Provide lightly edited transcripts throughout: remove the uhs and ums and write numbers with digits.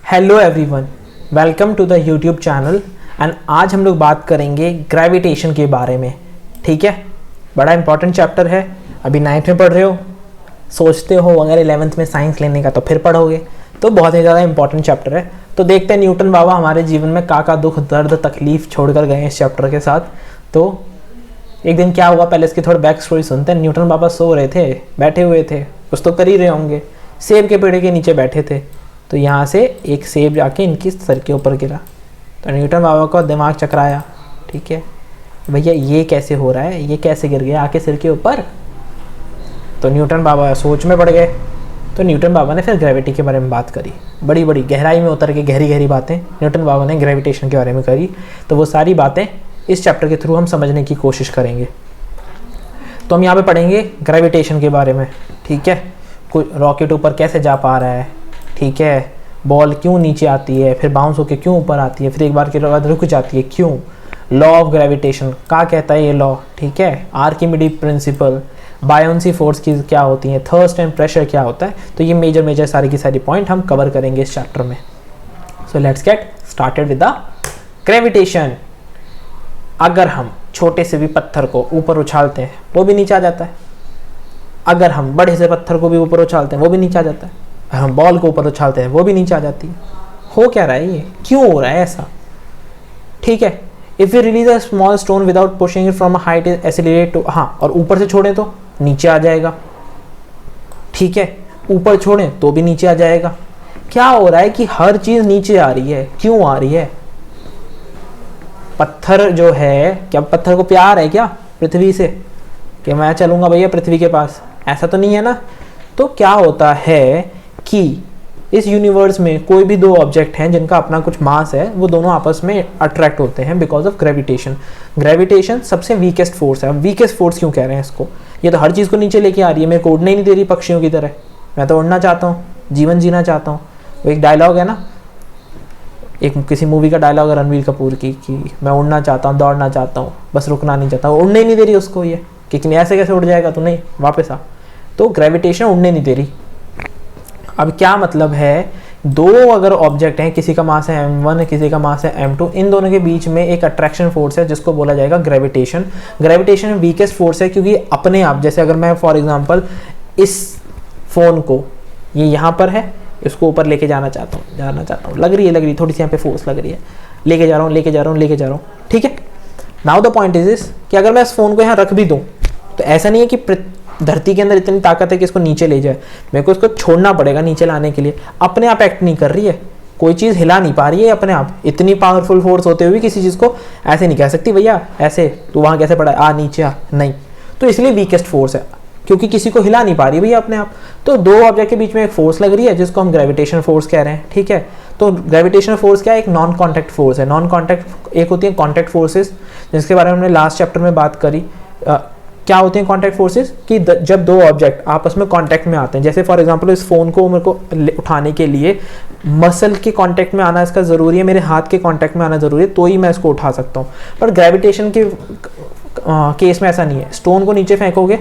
Hello everyone, welcome to the YouTube channel. And आज हम लोग बात करेंगे ग्रेविटेशन के बारे में। ठीक है, बड़ा इंपॉर्टेंट चैप्टर है। अभी 9th में पढ़ रहे हो, सोचते हो अगर 11th में साइंस लेने का तो फिर पढ़ोगे, तो बहुत ही ज़्यादा इंपॉर्टेंट चैप्टर है। तो देखते हैं न्यूटन बाबा हमारे जीवन में का दुख दर्द तकलीफ छोड़ कर गए इस चैप्टर के साथ। तो एक दिन क्या हुआ, पहले इसकी थोड़ी बैक स्टोरी सुनते हैं। न्यूटन बाबा सो रहे थे, बैठे हुए थे, कुछ तो कर ही रहे होंगे। सेब के पेड़ के नीचे बैठे थे, तो यहाँ से एक सेब जाके इनकी सर के ऊपर गिरा। तो न्यूटन बाबा का दिमाग चकराया। ठीक है भैया, ये कैसे हो रहा है, ये कैसे गिर गया आके सिर के ऊपर। तो न्यूटन बाबा सोच में पड़ गए। तो न्यूटन बाबा ने फिर ग्रेविटी के बारे में बात करी, बड़ी बड़ी गहराई में उतर के गहरी गहरी बातें न्यूटन बाबा ने ग्रेविटेशन के बारे में करी। तो वो सारी बातें इस चैप्टर के थ्रू हम समझने की कोशिश करेंगे। तो हम यहाँ पे पढ़ेंगे ग्रेविटेशन के बारे में। ठीक है, कोई रॉकेट ऊपर कैसे जा पा रहा है, ठीक है, बॉल क्यों नीचे आती है, फिर बाउंस होकर क्यों ऊपर आती है, फिर एक बार के बाद रुक जाती है, क्यों, लॉ ऑफ ग्रेविटेशन क्या कहता है ये लॉ। ठीक है, आर्किमिडीज प्रिंसिपल, बायोंसी फोर्स की क्या होती है, थर्स्ट एंड प्रेशर क्या होता है। तो ये मेजर सारी की सारी पॉइंट हम कवर करेंगे इस चैप्टर में। So let's get started with the gravitation. अगर हम छोटे से भी पत्थर को ऊपर उछालते हैं वो भी नीचे आ जाता है। अगर हम बड़े से पत्थर को भी ऊपर उछालते हैं वो भी नीचे आ जाता है। हम बॉल को ऊपर उछालते हैं वो भी नीचे आ जाती है। हो क्या रहा है, ये क्यों हो रहा है ऐसा। ठीक है, if you release a small stone without pushing it from a height is accelerate to, हाँ, और ऊपर से छोड़ें तो नीचे आ जाएगा। ठीक है, ऊपर छोड़ें तो भी नीचे आ जाएगा। क्या हो रहा है कि हर चीज नीचे आ रही है, क्यों आ रही है। पत्थर जो है, क्या पत्थर को प्यार है क्या पृथ्वी से कि मैं चलूंगा भैया पृथ्वी के पास, ऐसा तो नहीं है ना। तो क्या होता है कि इस यूनिवर्स में कोई भी दो ऑब्जेक्ट हैं जिनका अपना कुछ मास है, वो दोनों आपस में अट्रैक्ट होते हैं बिकॉज ऑफ ग्रेविटेशन। ग्रेविटेशन सबसे वीकेस्ट फोर्स है। वीकेस्ट फोर्स क्यों कह रहे हैं इसको, ये तो हर चीज़ को नीचे लेके आ रही है। मेरे को उड़ने ही नहीं दे रही पक्षियों की तरह। मैं तो उड़ना चाहता हूँ, जीवन जीना चाहता हूँ। वो एक डायलॉग है ना, एक किसी मूवी का डायलॉग है रणवीर कपूर की कि मैं उड़ना चाहता हूँ, दौड़ना चाहता हूँ, बस रुकना नहीं चाहता। उड़ने ही नहीं दे रही उसको ये, कि ऐसे कैसे उड़ जाएगा तू, नहीं वापस आ। तो ग्रेविटेशन उड़ने नहीं दे रही। अब क्या मतलब है, दो अगर ऑब्जेक्ट हैं, किसी का मास है m1 किसी का मास है m2, इन दोनों के बीच में एक अट्रैक्शन फोर्स है जिसको बोला जाएगा ग्रेविटेशन। ग्रेविटेशन वीकेस्ट फोर्स है क्योंकि अपने आप, जैसे अगर मैं फॉर एग्जांपल इस फोन को, ये यहाँ पर है, इसको ऊपर लेके जाना चाहता हूँ, लग रही है थोड़ी सी यहाँ पे फोर्स लग रही है, लेके जा रहा हूँ। ठीक है, now the point is this कि अगर मैं इस फोन को यहाँ रख भी दूँ तो ऐसा नहीं है कि धरती के अंदर इतनी ताकत है कि इसको नीचे ले जाए। मेरे को इसको छोड़ना पड़ेगा नीचे लाने के लिए। अपने आप एक्ट नहीं कर रही है, कोई चीज़ हिला नहीं पा रही है अपने आप। इतनी पावरफुल फोर्स होते हुए किसी चीज़ को ऐसे नहीं कह सकती भैया ऐसे तू वहाँ कैसे पड़ा, आ नीचे आ, नहीं। तो इसलिए वीकेस्ट फोर्स है, क्योंकि किसी को हिला नहीं पा रही भैया अपने आप। तो दो ऑब्जेक्ट के बीच में एक फोर्स लग रही है जिसको हम ग्रेविटेशन फोर्स कह रहे हैं। ठीक है, तो ग्रेविटेशन फोर्स क्या है, एक नॉन कॉन्टैक्ट फोर्स है। नॉन कॉन्टैक्ट, एक होती है कॉन्टैक्ट फोर्सेस जिसके बारे में हमने लास्ट चैप्टर में बात करी। क्या होते हैं कॉन्टैक्ट फोर्सेस, कि जब दो ऑब्जेक्ट आपस में कांटेक्ट में आते हैं। जैसे फॉर एग्जांपल इस फोन को मेरे को उठाने के लिए मसल के कांटेक्ट में आना इसका ज़रूरी है, मेरे हाथ के कांटेक्ट में आना ज़रूरी है, तो ही मैं इसको उठा सकता हूँ। पर ग्रेविटेशन के केस में ऐसा नहीं है। स्टोन को नीचे फेंकोगे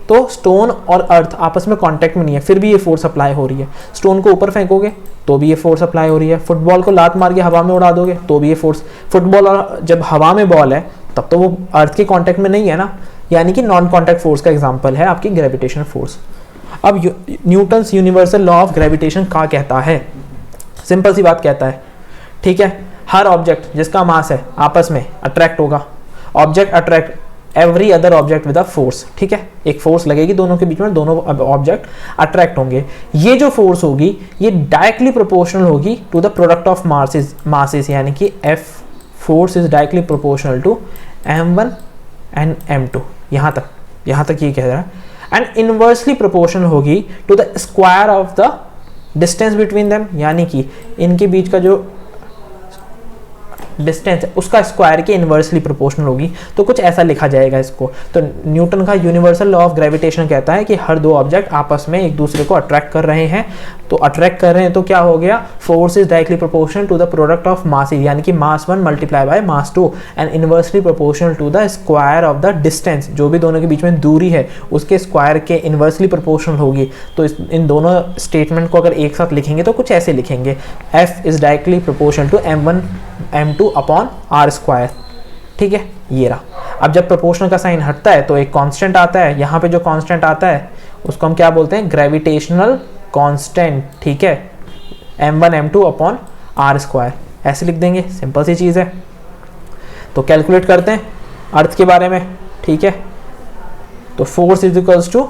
तो स्टोन और अर्थ आपस में कांटेक्ट में नहीं है, फिर भी ये फोर्स अप्लाई हो रही है। स्टोन को ऊपर फेंकोगे तो भी ये फोर्स अप्लाई हो रही है। फुटबॉल को लात मार के हवा में उड़ा दोगे तो भी ये फोर्स, फुटबॉल और जब हवा में बॉल है तब तो वो अर्थ के कांटेक्ट में नहीं है ना, यानी कि नॉन कॉन्टैक्ट फोर्स का एग्जांपल है आपकी ग्रेविटेशन फोर्स। अब Newton's universal law of gravitation क्या कहता है, सिंपल सी बात कहता है। ठीक है, हर ऑब्जेक्ट जिसका मास है आपस में अट्रैक्ट होगा। Object attract every other object with a force. ठीक है, एक फोर्स लगेगी दोनों के बीच में, दोनों ऑब्जेक्ट अट्रैक्ट होंगे। ये जो फोर्स होगी ये डायरेक्टली प्रोपोर्शनल होगी to the product of masses, यानी कि F force is directly proportional to m1 and m2। यहाँ तक ये कह रहा है। एंड इनवर्सली प्रोपोर्शनल होगी to the square of the distance between them, यानी कि इनके बीच का जो डिस्टेंस है उसका स्क्वायर के इन्वर्सली प्रोपोर्शनल होगी। तो कुछ ऐसा लिखा जाएगा इसको। तो न्यूटन का यूनिवर्सल लॉ ऑफ ग्रेविटेशन कहता है कि हर दो ऑब्जेक्ट आपस में एक दूसरे को अट्रैक्ट कर रहे हैं, तो अट्रैक्ट कर रहे हैं तो क्या हो गया, force is directly proportional to the product of mass, यानी कि mass 1 multiply by mass 2 and inversely proportional to the square of the distance, जो भी दोनों के बीच में दूरी है उसके स्क्वायर के इन्वर्सली प्रोपोर्शनल होगी। तो इन दोनों स्टेटमेंट को अगर एक साथ लिखेंगे तो कुछ ऐसे लिखेंगे, F is directly proportional to m1 m2 upon r square. ठीक है, ये रहा। अब जब प्रोपोर्शनल का साइन हटता है तो एक कांस्टेंट आता है, यहाँ पे जो कांस्टेंट आता है उसको हम क्या बोलते हैं, ग्रेविटेशनल कांस्टेंट। ठीक है, m1 m2 upon r square, ऐसे लिख देंगे, सिंपल सी चीज़ है। तो कैलकुलेट करते हैं अर्थ के बारे में। ठीक है, तो force is equals to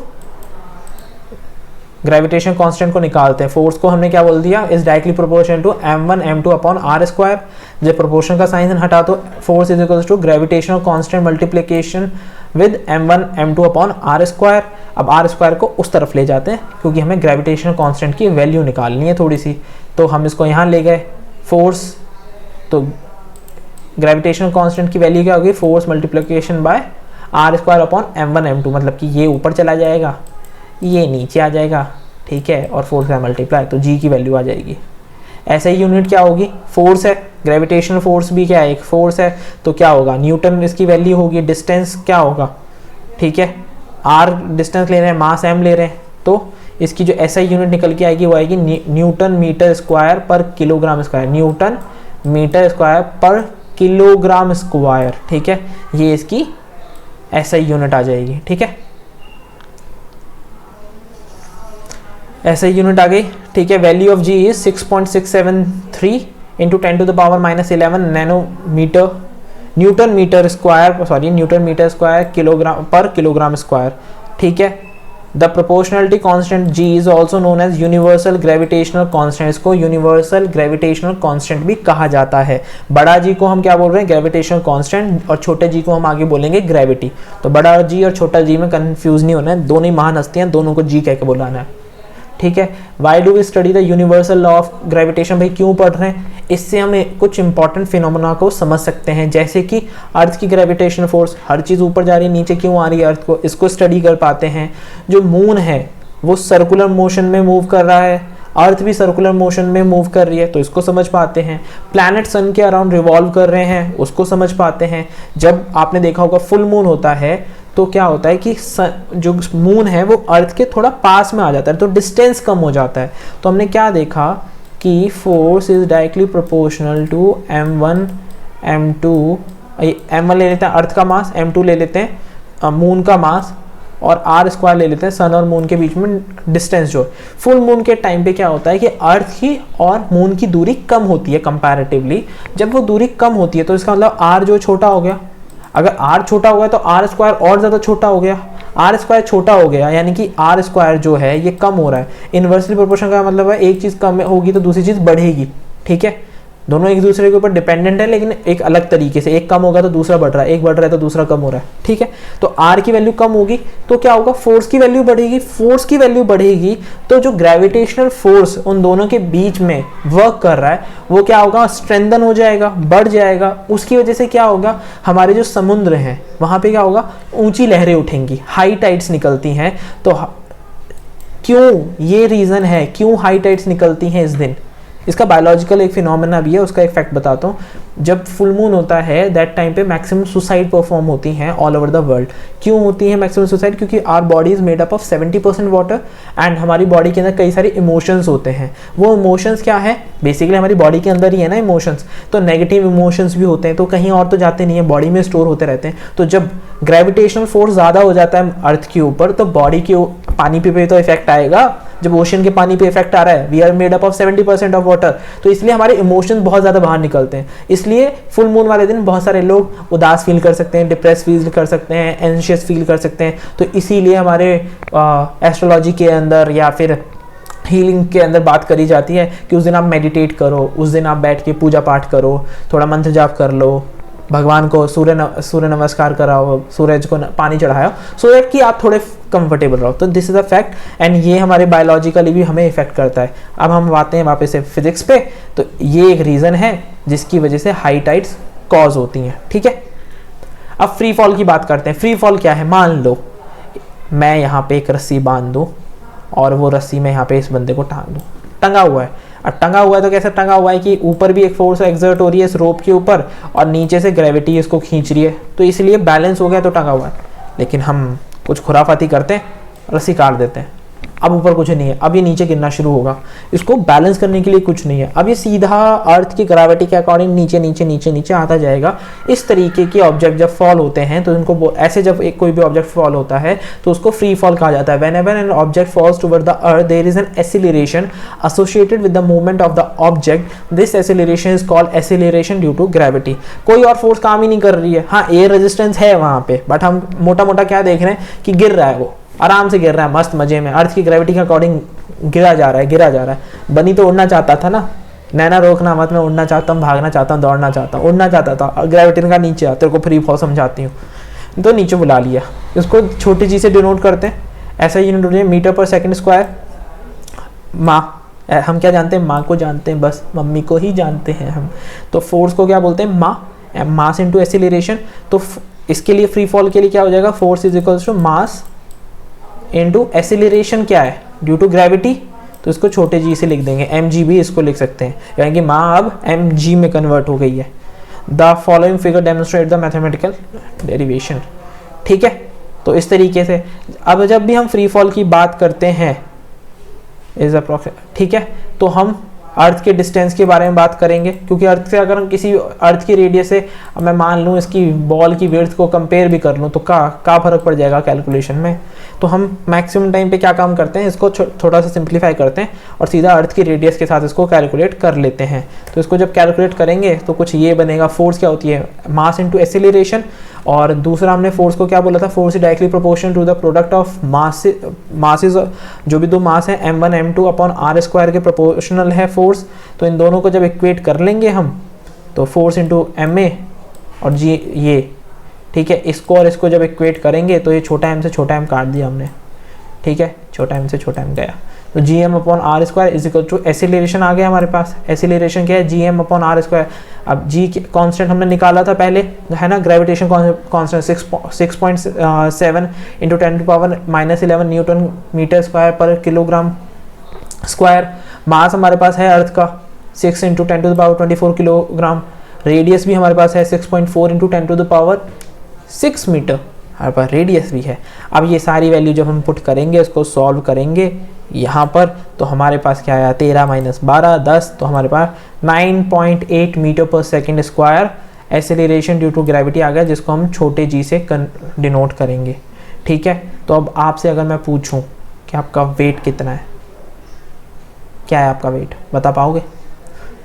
gravitation constant को निकालते हैं। फोर्स को हमने क्या बोल दिया, is directly proportional to m1 m2 upon r square. जब प्रोपोर्शन का साइन हटा तो force is equals to gravitational constant multiplication with m1 m2 upon r square. अब r स्क्वायर को उस तरफ ले जाते हैं क्योंकि हमें ग्रेविटेशनल कांस्टेंट की वैल्यू निकालनी है थोड़ी सी, तो हम इसको यहाँ ले गए फोर्स। तो ग्रेविटेशनल कांस्टेंट की वैल्यू क्या होगी, force multiplication bye r square upon m1 m2, मतलब कि ये ऊपर चला जाएगा, ये नीचे आ जाएगा। ठीक है, और फोर्स का मल्टीप्लाई तो g की वैल्यू आ जाएगी। ऐसे ही यूनिट क्या होगी, फोर्स है, ग्रेविटेशनल फोर्स भी क्या है, एक फोर्स है, तो क्या होगा, न्यूटन इसकी वैल्यू होगी। डिस्टेंस क्या होगा, ठीक है, r डिस्टेंस ले रहे हैं, मास m ले रहे हैं, तो इसकी जो SI यूनिट निकल के आएगी वो आएगी न्यूटन मीटर स्क्वायर पर kilogram square, newton metre square पर किलोग्राम स्क्वायर। ठीक है, ये इसकी SI यूनिट आ जाएगी। ठीक है, ऐसे यूनिट आ गई। ठीक है, value of G is 6.673 into 10 to the power -11 nanometre newton metre square kilogram पर किलोग्राम स्क्वायर। ठीक है, the proportionality constant G is also known as universal gravitational constant. इसको यूनिवर्सल ग्रेविटेशनल कांस्टेंट भी कहा जाता है। बड़ा जी को हम क्या बोल रहे हैं, ग्रेविटेशनल कांस्टेंट, और छोटे जी को हम आगे बोलेंगे ग्रेविटी। तो बड़ा जी और छोटा जी में कंफ्यूज नहीं होना है, दोनों ही महान हस्तियां, दोनों को जी कह के बुलाना है। ठीक है, why do we study the universal law of gravitation, भाई क्यों पढ़ रहे हैं, इससे हम कुछ इंपॉर्टेंट फिनोमेना को समझ सकते हैं, जैसे कि अर्थ की ग्रेविटेशन फोर्स, हर चीज़ ऊपर जा रही है, नीचे क्यों आ रही है अर्थ को, इसको स्टडी कर पाते हैं। जो मून है वो सर्कुलर मोशन में मूव कर रहा है, अर्थ भी सर्कुलर मोशन में मूव कर रही है, तो इसको समझ पाते हैं। प्लैनेट सन के अराउंड रिवॉल्व कर रहे हैं, उसको समझ पाते हैं। जब आपने देखा होगा फुल मून होता है तो क्या होता है कि जो मून है वो अर्थ के थोड़ा पास में आ जाता है, तो डिस्टेंस कम हो जाता है। तो हमने क्या देखा कि force is directly proportional to m1 m2, m1 ले लेते हैं अर्थ का मास, m2 ले लेते हैं मून का मास, और r स्क्वायर ले लेते हैं सन और मून के बीच में डिस्टेंस। जो फुल मून के टाइम पे क्या होता है कि अर्थ की और मून की दूरी कम होती है कंपैरेटिवली। जब वो दूरी कम होती है तो इसका मतलब r जो छोटा हो गया, अगर r छोटा हो गया तो r स्क्वायर और ज़्यादा छोटा हो गया, r स्क्वायर छोटा हो गया यानी कि r स्क्वायर जो है ये कम हो रहा है। इन्वर्सली प्रोपोर्शन का मतलब है एक चीज़ कम होगी तो दूसरी चीज़ बढ़ेगी। ठीक है, दोनों एक दूसरे के ऊपर डिपेंडेंट है लेकिन एक अलग तरीके से, एक कम होगा तो दूसरा बढ़ रहा है, एक बढ़ रहा है तो दूसरा कम हो रहा है। ठीक है, तो r की वैल्यू कम होगी तो क्या होगा, फोर्स की वैल्यू बढ़ेगी। फोर्स की वैल्यू बढ़ेगी तो जो ग्रेविटेशनल फोर्स उन दोनों के बीच में वर्क कर रहा है वो क्या होगा, स्ट्रेंथन हो जाएगा, बढ़ जाएगा। उसकी वजह से क्या होगा, हमारे जो समुद्र हैं वहाँ पे क्या होगा, ऊंची लहरें उठेंगी, हाई टाइड्स निकलती हैं। तो क्यों, ये रीज़न है क्यों हाई टाइड्स निकलती हैं इस दिन। इसका बायोलॉजिकल एक फिनोमेना भी है, उसका एक फैक्ट बताता हूँ। जब फुल मून होता है दैट टाइम पे मैक्सिमम सुसाइड परफॉर्म होती हैं ऑल ओवर द वर्ल्ड। क्यों होती है मैक्सिमम सुसाइड, क्योंकि our body is made up of 70% water and हमारी बॉडी के अंदर कई सारे इमोशंस होते हैं। वो इमोशंस क्या है, बेसिकली हमारी बॉडी के अंदर ही है ना इमोशंस, तो नेगेटिव इमोशंस भी होते हैं, तो कहीं और तो जाते नहीं है, बॉडी में स्टोर होते रहते हैं। तो जब ग्रेविटेशनल फोर्स ज़्यादा हो जाता है अर्थ के ऊपर तो बॉडी के पानी पे तो इफेक्ट आएगा। जब ओशन के पानी पे इफेक्ट आ रहा है, we are made up of 70% of water, तो इसलिए हमारे इमोशंस बहुत ज़्यादा बाहर निकलते हैं। इसलिए फुल मून वाले दिन बहुत सारे लोग उदास फील कर सकते हैं, डिप्रेस फील कर सकते हैं, एंशियस फील कर सकते हैं। तो इसीलिए हमारे एस्ट्रोलॉजी के अंदर या फिर हीलिंग के अंदर बात करी जाती है कि उस दिन आप मेडिटेट करो, उस दिन आप बैठ के पूजा पाठ करो, थोड़ा मंत्र जाप कर लो, भगवान को सूर्य नमस्कार करा हो, सूरज को पानी चढ़ाया हो, सो दैट कि आप थोड़े कंफर्टेबल रहो। तो this is a fact and ये हमारे बायोलॉजिकली भी हमें इफेक्ट करता है। अब हम आते हैं वापस से फिजिक्स पे। तो ये एक रीज़न है जिसकी वजह से हाई टाइड्स कॉज होती हैं, ठीक है। अब फ्री फॉल की बात करते हैं। फ्री फॉल क्या है? मान लो मैं यहाँ पे एक रस्सी बांध दूँ और वो रस्सी में यहाँ पे इस बंदे को टांग दूँ, टंगा हुआ है। अब टंगा हुआ है तो कैसे टंगा हुआ है कि ऊपर भी एक फोर्स एक्सर्ट हो रही है इस रोप के ऊपर और नीचे से ग्रेविटी इसको खींच रही है, तो इसलिए बैलेंस हो गया तो टंगा हुआ है। लेकिन हम कुछ खुराफाती करते हैं, रस्सी काट देते हैं, अब ऊपर कुछ नहीं है, अब ये नीचे गिरना शुरू होगा। इसको बैलेंस करने के लिए कुछ नहीं है, अब ये सीधा अर्थ की ग्रेविटी के अकॉर्डिंग नीचे नीचे नीचे नीचे आता जाएगा। इस तरीके के ऑब्जेक्ट जब फॉल होते हैं तो इनको ऐसे, जब एक कोई भी ऑब्जेक्ट फॉल होता है तो उसको फ्री फॉल कहा जाता है। Whenever an object falls toward the earth there is an acceleration associated with the movement of the object. This acceleration is called acceleration due to gravity. कोई और फोर्स काम ही नहीं कर रही है, हाँ एयर रेजिस्टेंस है वहाँ पे, बट हम मोटा मोटा क्या देख रहे हैं कि गिर रहा है, वो आराम से गिर रहा है, मस्त मजे में, अर्थ की ग्रेविटी के अकॉर्डिंग गिरा जा रहा है। बनी तो उड़ना चाहता था ना, नैना रोकना मत, मैं उड़ना चाहता हूँ, भागना चाहता हूँ, दौड़ना चाहता हूँ, उड़ना चाहता था, ग्रेविटी का नीचे आ, तेरे को फ्री फॉल समझाती हूँ, तो नीचे बुला लिया। इसको छोटी चीज़ से डिनोट करते हैं, ऐसा यूनिट होती है मीटर पर सेकंड स्क्वायर। माँ, हम क्या जानते हैं? माँ को जानते हैं, बस मम्मी को ही जानते हैं हम। तो फोर्स को क्या बोलते हैं? मास इनटू एक्सीलरेशन। तो इसके लिए फ्री फॉल के लिए क्या हो जाएगा? Force is equals to mass into acceleration क्या है? Due to gravity. तो इसको छोटे जी से लिख देंगे, mg भी इसको लिख सकते हैं, यानी कि माँ अब mg में कन्वर्ट हो गई है। The following figure demonstrate the mathematical derivation, ठीक है। तो इस तरीके से अब जब भी हम फ्री फॉल की बात करते हैं इज अप्रोक्सीमेट, ठीक है, तो हम अर्थ के डिस्टेंस के बारे में बात करेंगे, क्योंकि अर्थ से अगर हम किसी अर्थ की रेडियस से मैं मान लूँ इसकी बॉल की विड्थ को कंपेयर भी कर लूँ तो का फर्क पड़ जाएगा कैलकुलेशन में। तो हम मैक्सिमम टाइम पे क्या काम करते हैं, इसको थोड़ा सा सिंप्लीफाई करते हैं और सीधा अर्थ की रेडियस के साथ इसको कैलकुलेट कर लेते हैं। तो इसको जब कैलकुलेट करेंगे तो कुछ ये बनेगा, फोर्स क्या होती है? Mass into acceleration. और दूसरा हमने फोर्स को क्या बोला था? Force is directly proportional to the product of masses, जो भी दो मास है m1 m2 upon r square के प्रोपोर्शनल है फोर्स। तो इन दोनों को जब इक्वेट कर लेंगे हम तो फोर्स इंटू ma और g ये, ठीक है, इसको और इसको जब इक्वेट करेंगे तो ये छोटा m से छोटा m काट दिया हमने, ठीक है, छोटा m से छोटा m गया। तो G M upon R square is equal to acceleration आ गया हमारे पास। एक्सीलरेशन क्या है? G M upon R square. अब जी कांस्टेंट हमने निकाला था पहले, है ना, gravitation constant 6.7 into 10⁻⁻11 newton metre square पर किलोग्राम स्क्वायर। मास हमारे पास है अर्थ का 6 इंटू 10⁻24 किलोग्राम। रेडियस भी हमारे पास है 6.4 इंटू 10⁻6 मीटर, हमारे पास रेडियस भी है। अब ये सारी वैल्यू जब हम पुट करेंगे, इसको सॉल्व करेंगे यहाँ पर, तो हमारे पास क्या आया? 13 - 12 10, तो हमारे पास 9.8 मीटर पर second square acceleration due to gravity आ गया, जिसको हम छोटे जी से डिनोट करेंगे, ठीक है। तो अब आपसे अगर मैं पूछूं कि आपका वेट कितना है, क्या है आपका वेट, बता पाओगे?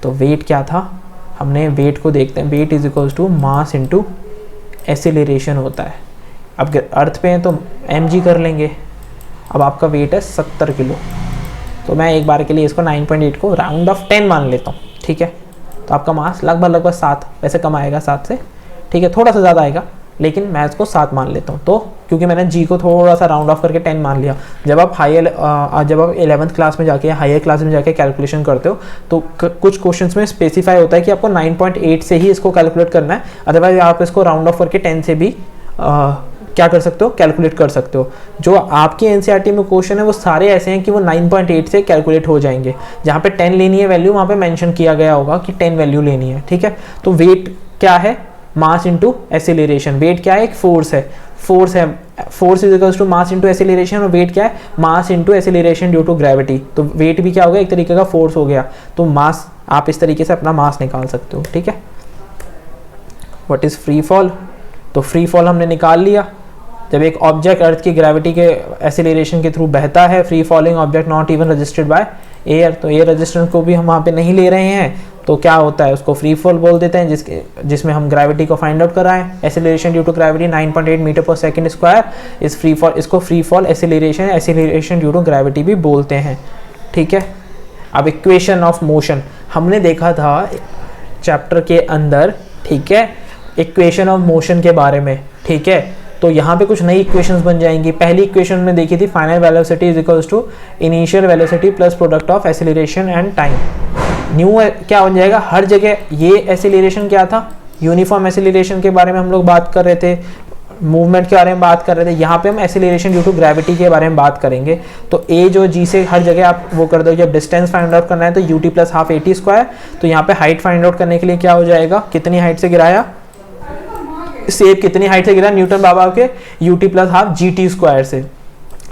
तो वेट क्या था? हमने वेट को देखते हैं, weight is equals to mass into acceleration होता है। अब अर्थ पे हैं तो mg कर लेंगे। अब आपका वेट है 70 किलो, तो मैं एक बार के लिए इसको 9.8 को राउंड ऑफ 10 मान लेता हूँ, ठीक है। तो आपका मास लगभग 7, वैसे कम आएगा 7 से, ठीक है, थोड़ा सा ज़्यादा आएगा, लेकिन मैं इसको 7 मान लेता हूँ। तो क्योंकि मैंने जी को थोड़ा सा राउंड ऑफ करके 10 मान लिया। जब आप 11th क्लास में जाके, हायर क्लास में जाके कैलकुलेशन करते हो तो कुछ क्वेश्चंस में स्पेसिफाई होता है कि आपको 9.8 से ही इसको कैलकुलेट करना है, अदरवाइज आप इसको राउंड ऑफ करके 10 से भी क्या कर सकते हो? कैलकुलेट कर सकते हो। जो आपकी एनसीईआरटी में क्वेश्चन है वो सारे ऐसे हैं कि वो 9.8 से कैलकुलेट हो जाएंगे। जहाँ पे 10 लेनी है वैल्यू, वहाँ पे मेंशन किया गया होगा कि 10 वैल्यू लेनी है, ठीक है। तो वेट क्या है? Mass into acceleration. वेट क्या है? एक फोर्स है, force is equals to mass into acceleration, और वेट क्या है? Mass into acceleration due to gravity. तो वेट भी क्या हो गया? एक तरीके का फोर्स हो गया। तो मास, आप इस तरीके से अपना मास निकाल सकते हो, ठीक है। What is free fall? तो फ्री फॉल हमने निकाल लिया। जब एक ऑब्जेक्ट अर्थ की ग्रेविटी के एक्सेलरेशन के थ्रू बहता है, free falling object not even registered by air, तो एयर रेजिस्टेंस को भी हम वहाँ पे नहीं ले रहे हैं, तो क्या होता है? उसको फ्री फॉल बोल देते हैं, जिसमें हम ग्रेविटी को फाइंड आउट कराएं। Acceleration due to gravity 9.8 metre पर सेकंड स्क्वायर इस फ्री फॉल, इसको free fall acceleration due to gravity भी बोलते हैं, ठीक है। अब इक्वेशन ऑफ मोशन हमने देखा था चैप्टर के अंदर, ठीक है। इक्वेशन ऑफ मोशन के बारे में, ठीक है। तो यहाँ पे कुछ नई इक्वेशंस बन जाएंगी। पहली इक्वेशन में देखी थी final velocity is equals to initial velocity plus product of acceleration and time. New क्या बन जाएगा, हर जगह ये एक्सेलरेशन क्या था, यूनिफॉर्म एक्सेलरेशन के बारे में हम लोग बात कर रहे थे, मूवमेंट के बारे में बात कर रहे थे। यहाँ पे हम एक्सेलरेशन ड्यू टू ग्रेविटी के बारे में बात करेंगे। तो ए जो जी से हर जगह आप वो कर दो, जब डिस्टेंस फाइंड आउट करना है तो UT plus half eighty square. तो यहाँ पे हाइट फाइंड आउट करने के लिए क्या हो जाएगा, कितनी हाइट से गिराया, सेब कितनी हाइट से गिरा, न्यूटन बाबा के u t plus half g t square से।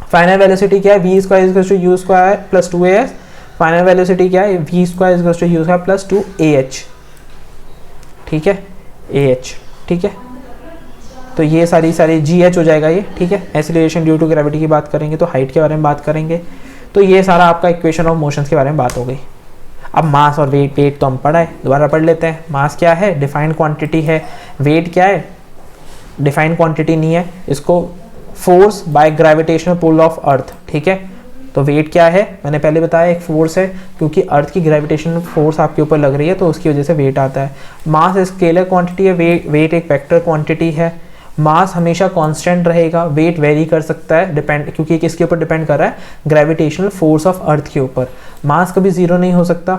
फाइनल वेलोसिटी क्या है, v square is to u square plus 2as। Final velocity क्या है, v square is to u square plus 2ah, ठीक है, ah, ठीक है। तो ये सारी gh हो जाएगा ये, ठीक है। एक्सीलरेशन ड्यू टू ग्रेविटी की बात करेंगे तो हाइट के बारे में बात करेंगे। तो ये सारा आपका इक्वेशन ऑफ मोशंस के बारे में बात हो गई। अब मास और वेट, वेट तो हम पढ़ा है, दोबारा पढ़ लेते हैं। मास क्या है, डिफाइंड क्वांटिटी है। वेट क्या है, डिफाइंड क्वांटिटी नहीं है, इसको force by gravitational pull of earth, ठीक है। तो वेट क्या है, मैंने पहले बताया एक फोर्स है, क्योंकि अर्थ की ग्रेविटेशनल फोर्स आपके ऊपर लग रही है तो उसकी वजह से वेट आता है। मास स्केलर क्वांटिटी है, वेट एक वेक्टर क्वांटिटी है। मास हमेशा कांस्टेंट रहेगा, वेट वेरी कर सकता है, डिपेंड, क्योंकि किसके ऊपर डिपेंड कर रहा है, ग्रेविटेशनल फोर्स ऑफ अर्थ के ऊपर। मास कभी जीरो नहीं हो सकता।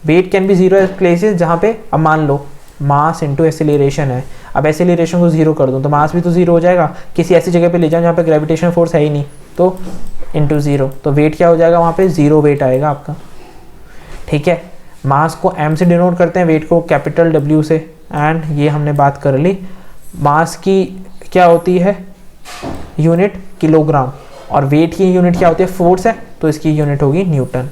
Weight can be zero at places जहाँ पे, अब मान लो मास इंटू एक्सेलरेशन है, अब एक्सेलरेशन को जीरो कर दूँ तो मास भी तो जीरो हो जाएगा। किसी ऐसी जगह पे ले जाऊँ जहाँ पे ग्रेविटेशनल फोर्स है ही नहीं, तो इंटू जीरो, तो वेट क्या हो जाएगा, वहाँ पे जीरो वेट आएगा आपका, ठीक है। मास को m से डिनोट करते हैं, वेट को कैपिटल W से, एंड ये हमने बात कर ली। मास की क्या होती है यूनिट, किलोग्राम, और वेट की यूनिट क्या होती है, फोर्स है, तो इसकी यूनिट होगी Newton.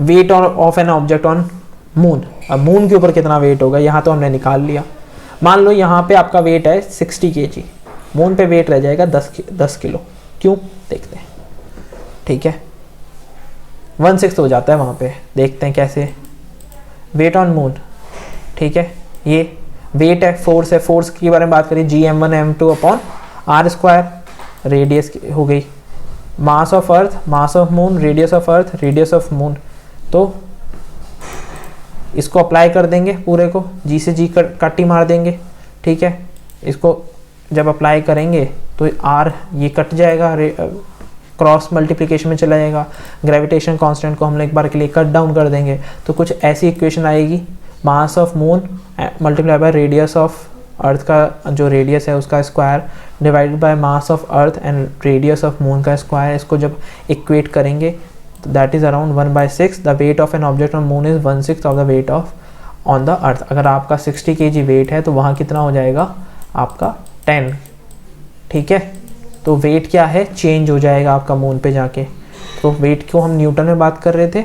Weight of an object on moon, अब मून के ऊपर कितना वेट होगा, यहाँ तो हमने निकाल लिया। मान लो यहाँ पे आपका वेट है 60 kg, मून पे वेट रह जाएगा 10 किलो। क्यों, देखते हैं, ठीक है। 1/6 हो जाता है वहाँ पे, देखते हैं कैसे। वेट ऑन मून, ठीक है, ये वेट है, फोर्स है, फोर्स के बारे में बात करें, Gm1 m2 upon r square, radius हो गई। Mass of earth, mass of moon, radius of earth, radius of moon. तो इसको अप्लाई कर देंगे पूरे को, जी से जी कट्टी मार देंगे, ठीक है। इसको जब अप्लाई करेंगे तो r ये कट जाएगा, क्रॉस मल्टीप्लिकेशन में चला जाएगा। ग्रेविटेशन कांस्टेंट को हम लोग एक बार के लिए कट डाउन कर देंगे, तो कुछ ऐसी इक्वेशन आएगी, mass of moon multiply by radius of earth का जो रेडियस है उसका square divided by mass of earth and radius of moon का स्क्वायर। इसको जब इक्वेट करेंगे तो that is around 1/6। The weight of an object on moon is 1/6 of the weight of on the earth. अगर आपका 60 kg wait है तो वहाँ कितना हो जाएगा आपका 10, ठीक है। तो वेट क्या है, चेंज हो जाएगा आपका मून पे जाके। तो वेट को हम न्यूटन में बात कर रहे थे,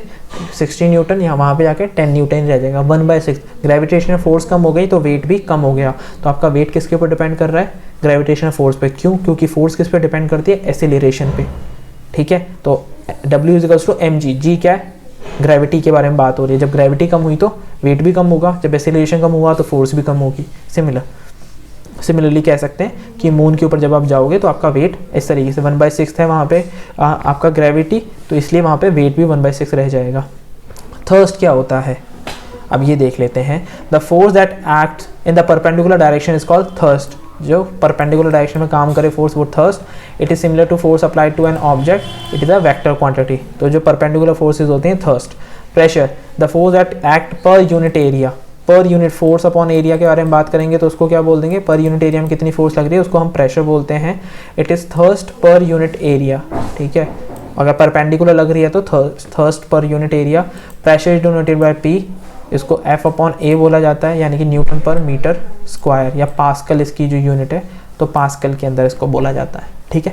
60 न्यूटन, यहाँ वहाँ पे जाके 10 न्यूटन रह जाएगा। 1/6 ग्रेविटेशनल फोर्स कम हो गई तो वेट भी कम हो गया। तो आपका वेट किसके ऊपर डिपेंड कर रहा है, ग्रेविटेशनल फोर्स पे। क्यों, क्योंकि फोर्स किस पे डिपेंड करती है, एक्सेलरेशन पे, ठीक है। तो W इज टू mg, जी क्या है, ग्रेविटी के बारे में बात हो रही है। जब ग्रेविटी कम हुई तो वेट भी कम होगा, जब एक्सेलरेशन कम हुआ तो फोर्स भी कम होगी। सिमिलरली कह सकते हैं कि मून के ऊपर जब आप जाओगे तो आपका वेट इस तरीके से 1/6 है वहाँ पे आपका ग्रेविटी, तो इसलिए वहाँ पे वेट भी 1/6 रह जाएगा। थर्स्ट क्या होता है, अब ये देख लेते हैं। The force that acts in the perpendicular direction is called thrust. जो परपेंडिकुलर डायरेक्शन में काम करे फोर्स वो thrust. It is similar to force applied to an object, it is a vector quantity. तो जो परपेंडिकुलर फोर्सेज होते हैं thrust. Pressure, the force that act per unit area, per unit force upon area के बारे में बात करेंगे तो उसको क्या बोल देंगे, पर यूनिट एरिया में कितनी फोर्स लग रही है उसको हम प्रेशर बोलते हैं। It is thrust per unit area, ठीक है। अगर परपेंडिकुलर लग रही है तो thrust per unit area. Pressure is denoted by P, इसको F अपॉन A बोला जाता है, यानी कि न्यूटन पर मीटर स्क्वायर, या पास्कल इसकी जो यूनिट है, तो पास्कल के अंदर इसको बोला जाता है, ठीक है।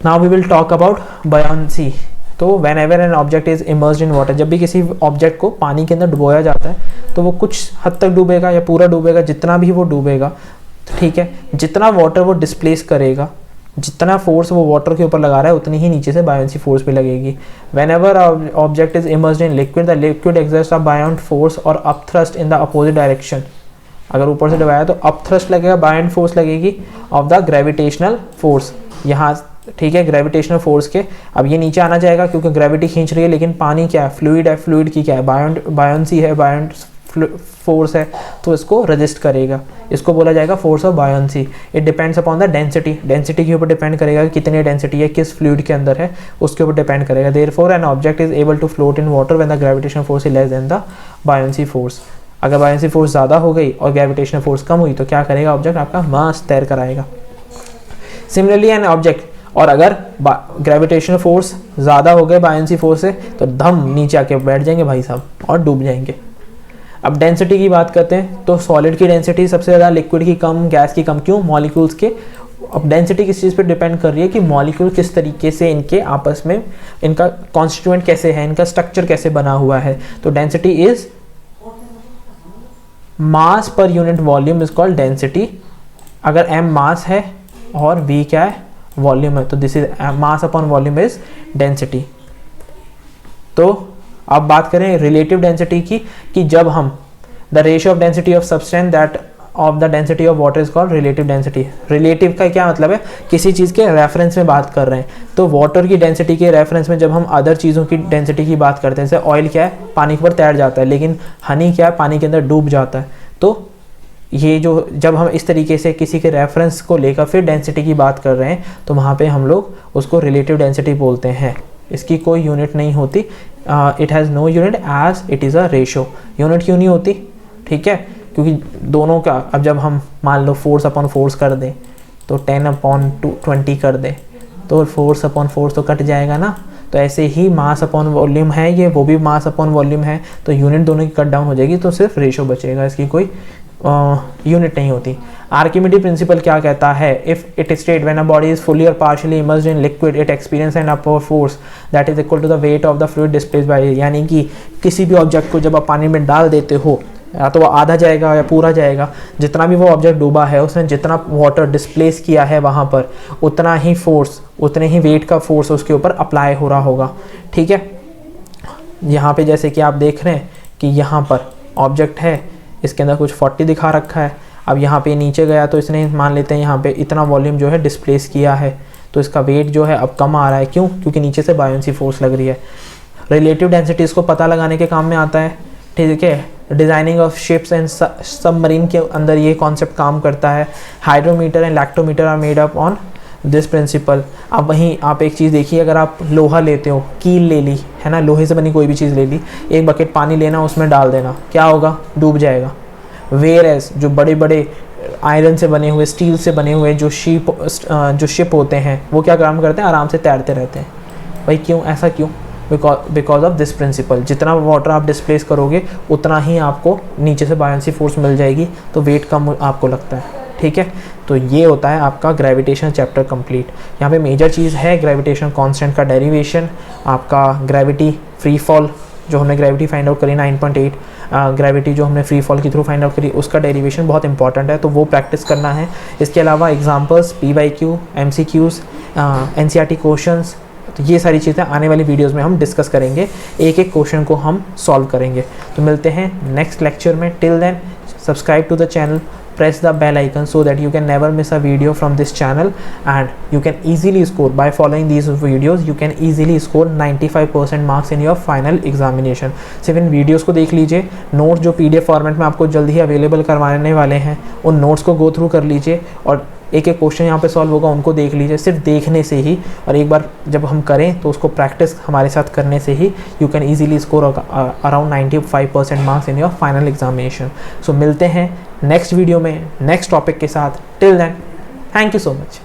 Now we will talk about buoyancy. तो whenever an object is immersed in water, जब भी किसी ऑब्जेक्ट को पानी के अंदर डुबोया जाता है तो वो कुछ हद तक डूबेगा या पूरा डूबेगा, जितना भी वो डूबेगा, ठीक है। जितना वाटर वो डिस्प्लेस करेगा, जितना फोर्स वो वाटर के ऊपर लगा रहा है उतनी ही नीचे से बायोंसी फोर्स भी लगेगी। Whenever object is immersed in liquid, the liquid exerts a buoyant force और up thrust in the opposite direction. अगर ऊपर से डुबाया तो अप थ्रस्ट लगेगा, बायोंट फोर्स लगेगी ऑफ द ग्रेविटेशनल फोर्स, यहाँ, ठीक है, ग्रेविटेशनल फोर्स के। अब ये नीचे आना चाहेगा क्योंकि ग्रेविटी खींच रही है, लेकिन पानी क्या है, फ्लूइड है, फ्लूइड की क्या है, बायोंसी है, बायोंट फोर्स है तो इसको रजिस्ट करेगा। इसको बोला जाएगा force of buoyancy. It depends upon the density, density के ऊपर डिपेंड करेगा कि कितनी डेंसिटी है, किस फ्लूइड के अंदर है, उसके ऊपर डिपेंड करेगा। Therefore an object is able to float in water when the gravitational force is less than the buoyancy force. अगर बायोंसी फोर्स ज़्यादा हो गई और ग्रेविटेशनल फोर्स कम हुई तो क्या करेगा ऑब्जेक्ट, आपका मस्त तैर कर आएगा। सिमिलरली एन ऑब्जेक्ट, और अगर ग्रेविटेशनल फोर्स ज़्यादा हो गए बायोंसी फोर्स से तो धम नीचे आके बैठ जाएंगे भाई साहब और डूब जाएंगे। अब डेंसिटी की बात करते हैं तो सॉलिड की डेंसिटी सबसे ज़्यादा, लिक्विड की कम, गैस की कम। क्यों? मॉलिक्यूल्स के। अब डेंसिटी किस चीज़ पे डिपेंड कर रही है कि मॉलिक्यूल किस तरीके से इनके आपस में, इनका कॉन्स्टिट्यूएंट कैसे है, इनका स्ट्रक्चर कैसे बना हुआ है। तो density is mass per unit volume is called density. अगर m मास है और v क्या है, वॉल्यूम है, तो this is mass upon volume is density. तो अब बात करें रिलेटिव डेंसिटी की, कि जब हम the ratio of density of substance that of the density of water is called relative density. Relative का क्या मतलब है, किसी चीज़ के रेफरेंस में बात कर रहे हैं। तो वाटर की डेंसिटी के रेफरेंस में जब हम अदर चीज़ों की डेंसिटी की बात करते हैं, जैसे ऑयल क्या है, पानी के ऊपर तैर जाता है, लेकिन हनी क्या है, पानी के अंदर डूब जाता है। तो ये जो जब हम इस तरीके से किसी के रेफरेंस को लेकर फिर डेंसिटी की बात कर रहे हैं तो वहाँ पे हम लोग उसको रिलेटिव डेंसिटी बोलते हैं। इसकी कोई यूनिट नहीं होती, it has no unit as it is a ratio. Unit क्यों नहीं होती? ठीक है, क्योंकि दोनों का, अब जब हम मान लो फोर्स अपॉन फोर्स कर दें तो 10/20 कर दें तो फोर्स अपॉन फोर्स तो कट जाएगा ना। तो ऐसे ही मास अपॉन वॉल्यूम है ये, वो भी मास अपॉन वॉल्यूम है, तो यूनिट दोनों की कट डाउन हो जाएगी, तो सिर्फ रेशो बचेगा, इसकी कोई यूनिट नहीं होती। आर्किमिडीज प्रिंसिपल क्या कहता है, if it state when a body is fully or partially immersed in liquid it experience an upward force that is equal to the weight of the fluid displaced by it. यानी कि किसी भी object को जब आप पानी में डाल देते हो, या तो वो आधा जाएगा या पूरा जाएगा, जितना भी वो ऑब्जेक्ट डूबा है उसने जितना वाटर डिस्प्लेस किया है वहाँ पर, उतना ही फोर्स, उतने ही वेट का फोर्स उसके ऊपर अप्लाई हो रहा होगा। ठीक है, यहाँ पे जैसे कि आप देख रहे हैं कि यहाँ पर ऑब्जेक्ट है, इसके अंदर कुछ 40 दिखा रखा है। अब यहाँ पे नीचे गया तो इसने, मान लेते हैं यहाँ पे इतना वॉल्यूम जो है डिस्प्लेस किया है, तो इसका वेट जो है अब कम आ रहा है। क्यों? क्योंकि नीचे से बायोंसी फोर्स लग रही है। रिलेटिव डेंसिटी इसको पता लगाने के काम में आता है। ठीक है, designing of ships and submarine के अंदर ये कॉन्सेप्ट काम करता है। Hydrometer and lactometer are made up on this principle. अब वहीं आप एक चीज़ देखिए, अगर आप लोहा लेते हो, कील ले ली है ना, लोहे से बनी कोई भी चीज़ ले ली, एक बकेट पानी लेना, उसमें डाल देना, क्या होगा? डूब जाएगा। वेयर एज जो बड़े बड़े आयरन से बने हुए, स्टील से बने हुए जो शिप होते हैं, वो क्या काम करते हैं? आराम से तैरते रहते हैं। भाई क्यों? ऐसा क्यों? Because of this principle. जितना वाटर आप डिस्प्लेस करोगे उतना ही आपको नीचे से बायोंसी फोर्स मिल जाएगी, तो वेट कम आपको लगता है। ठीक है, तो ये होता है आपका ग्रेविटेशन चैप्टर कंप्लीट। यहाँ पे मेजर चीज़ है ग्रेविटेशन कांस्टेंट का डेरिवेशन, आपका ग्रेविटी फ्री फॉल जो हमने ग्रेविटी फाइंड आउट करी 9.8, ग्रेविटी जो हमने फ्री फॉल के थ्रू फाइंड आउट करी, उसका डेरिवेशन बहुत इंपॉर्टेंट है, तो वो प्रैक्टिस करना है। इसके अलावा examples, PYQ, MCQs, NCERT questions, तो ये सारी चीज़ें आने वाली वीडियोस में हम डिस्कस करेंगे, एक एक क्वेश्चन को हम सॉल्व करेंगे। तो मिलते हैं नेक्स्ट लेक्चर में। Till then subscribe to the channel, press the bell icon so that you can never miss a video from this channel, and you can easily score, by following these videos you can easily score 95% marks in your final examination। सिर्फ इन videos को देख लीजिए, notes जो PDF format में आपको जल्द ही available करवाने वाले हैं, उन नोट्स को गो थ्रू कर लीजिए, और एक एक क्वेश्चन यहाँ पे सॉल्व होगा उनको देख लीजिए। सिर्फ देखने से ही, और एक बार जब हम करें तो उसको प्रैक्टिस हमारे साथ करने से ही you can easily score around 95% marks in your final examination. So मिलते हैं नेक्स्ट वीडियो में नेक्स्ट टॉपिक के साथ। Till then, thank you so much.